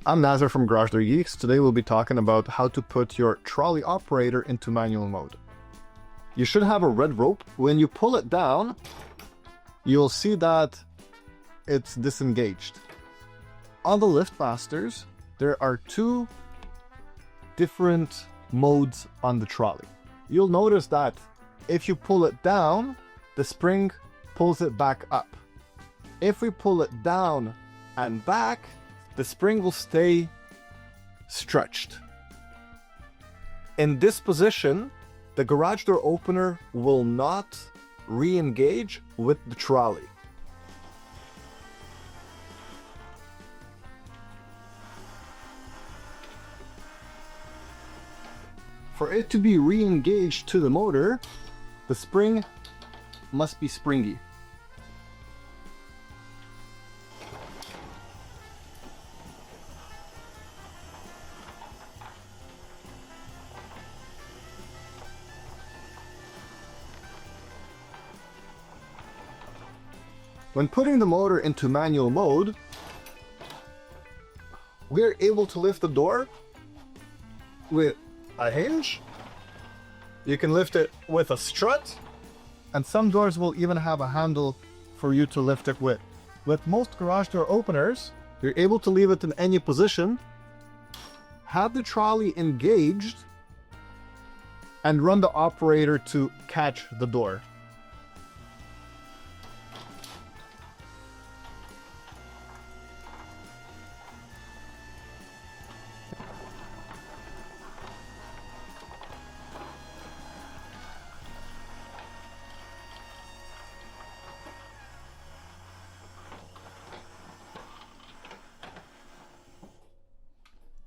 I'm Nazar from Garage Door Geeks. Today we'll be talking about how to put your trolley operator into manual mode. You should have a red rope. When you pull it down, you'll see that it's disengaged. On the lift fasters, there are two different modes on the trolley. You'll notice that if you pull it down, the spring pulls it back up. If we pull it down and back, the spring will stay stretched. In this position, the garage door opener will not re-engage with the trolley. For it to be re-engaged to the motor, the spring must be springy. When putting the motor into manual mode, we're able to lift the door with a hinge. You can lift it with a strut, and some doors will even have a handle for you to lift it with. With most garage door openers, you're able to leave it in any position, have the trolley engaged, and run the operator to catch the door.